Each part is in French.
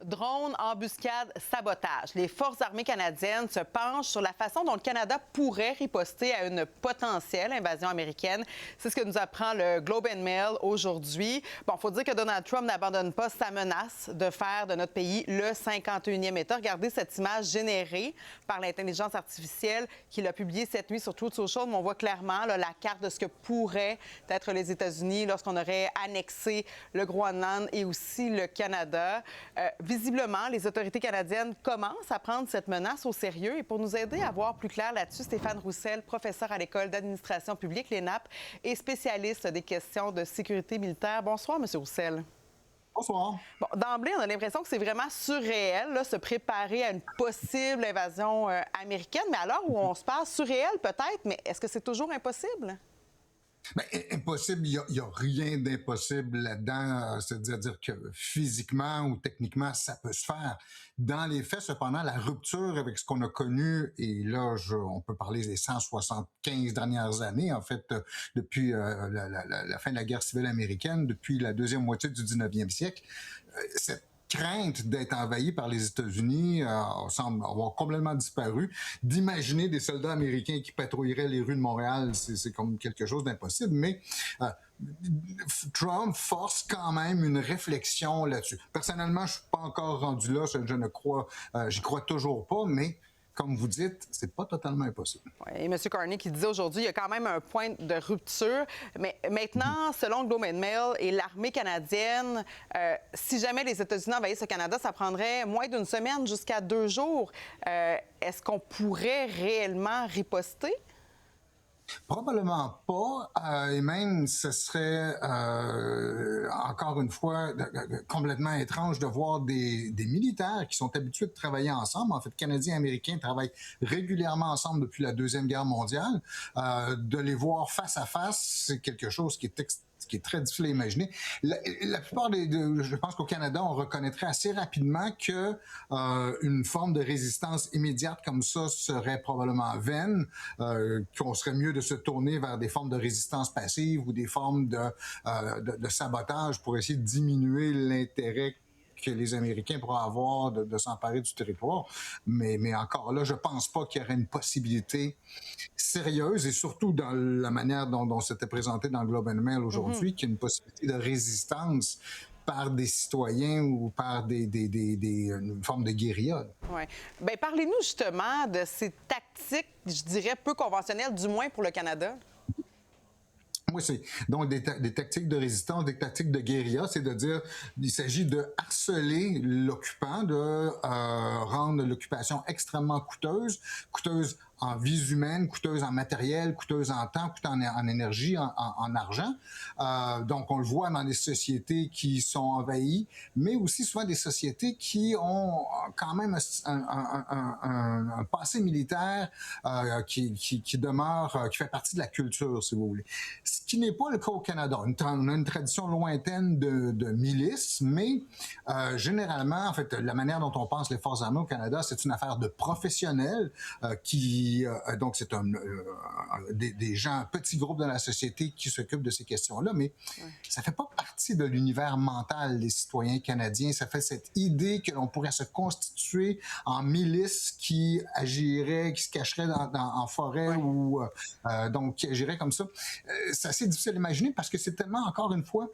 Drones, embuscades, sabotage. Les forces armées canadiennes se penchent sur la façon dont le Canada pourrait riposter à une potentielle invasion américaine. C'est ce que nous apprend le Globe and Mail aujourd'hui. Bon, il faut dire que Donald Trump n'abandonne pas sa menace de faire de notre pays le 51e État. Regardez cette image générée par l'intelligence artificielle qu'il a publiée cette nuit sur Truth Social. On voit clairement là, la carte de ce que pourraient être les États-Unis lorsqu'on aurait annexé le Groenland et aussi le Canada. Visiblement, les autorités canadiennes commencent à prendre cette menace au sérieux. Et pour nous aider à voir plus clair là-dessus, Stéphane Roussel, professeur à l'École d'administration publique, l'ENAP, et spécialiste des questions de sécurité militaire. Bonsoir, M. Roussel. Bonsoir. Bon, d'emblée, on a l'impression que c'est vraiment surréel, là, se préparer à une possible invasion américaine. Mais à l'heure où on se parle, surréel peut-être, mais est-ce que c'est toujours impossible? Bien, impossible, il n'y a rien d'impossible là-dedans. C'est-à-dire que physiquement ou techniquement, ça peut se faire. Dans les faits, cependant, la rupture avec ce qu'on a connu, et là, on peut parler des 175 dernières années, en fait, depuis la fin de la guerre civile américaine, depuis la deuxième moitié du 19e siècle, cette crainte d'être envahi par les États-Unis semble avoir complètement disparu. D'imaginer des soldats américains qui patrouilleraient les rues de Montréal, c'est comme quelque chose d'impossible, mais Trump force quand même une réflexion là-dessus. Personnellement, je suis pas encore rendu là, j'y crois toujours pas, mais comme vous dites, c'est pas totalement impossible. Oui, et M. Carney qui disait aujourd'hui, il y a quand même un point de rupture. Mais maintenant, selon Globe and Mail et l'armée canadienne, si jamais les États-Unis envahissent le Canada, ça prendrait moins d'une semaine jusqu'à 2 jours. Est-ce qu'on pourrait réellement riposter? Probablement pas, et même ce serait encore une fois complètement étrange de voir des militaires qui sont habitués de travailler ensemble. En fait, Canadiens et Américains travaillent régulièrement ensemble depuis la Deuxième Guerre mondiale. De les voir face à face, c'est quelque chose qui est très difficile à imaginer. La plupart je pense qu'au Canada, on reconnaîtrait assez rapidement que une forme de résistance immédiate comme ça serait probablement vaine, qu'on serait mieux de se tourner vers des formes de résistance passive ou des formes de sabotage pour essayer de diminuer l'intérêt que les Américains pourraient avoir de s'emparer du territoire. Mais encore là, je pense pas qu'il y aurait une possibilité sérieuse, et surtout dans la manière dont c'était présenté dans Globe and Mail aujourd'hui, qu'il y a une possibilité de résistance par des citoyens ou par une forme de guérilla. Oui. Bien, parlez-nous justement de ces tactiques, je dirais, peu conventionnelles, du moins pour le Canada. Oui, c'est donc des tactiques de résistance, des tactiques de guérilla, c'est de dire il s'agit de harceler l'occupant, de rendre l'occupation extrêmement coûteuse en vies humaines, coûteuse en matériel, coûteuse en temps, coûteuse en énergie, en argent. Donc, on le voit dans des sociétés qui sont envahies, mais aussi souvent des sociétés qui ont quand même un passé militaire qui demeure, qui fait partie de la culture, si vous voulez. Ce qui n'est pas le cas au Canada. On a une tradition lointaine de milices, mais généralement, en fait, la manière dont on pense les forces armées au Canada, c'est une affaire de professionnels donc c'est des gens, un petit groupe de la société qui s'occupent de ces questions-là, mais ça fait pas partie de l'univers mental des citoyens canadiens. Ça fait cette idée que l'on pourrait se constituer en milice qui agirait, qui se cacherait en forêt ou donc qui agirait comme ça. C'est assez difficile à imaginer parce que c'est tellement, encore une fois,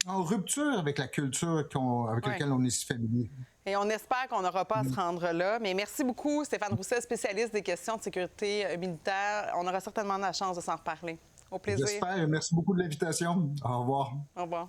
en rupture avec la culture avec laquelle on est si familier. Et on espère qu'on n'aura pas à se rendre là. Mais merci beaucoup, Stéphane Roussel, spécialiste des questions de sécurité militaire. On aura certainement la chance de s'en reparler. Au plaisir. J'espère. Merci beaucoup de l'invitation. Au revoir. Au revoir.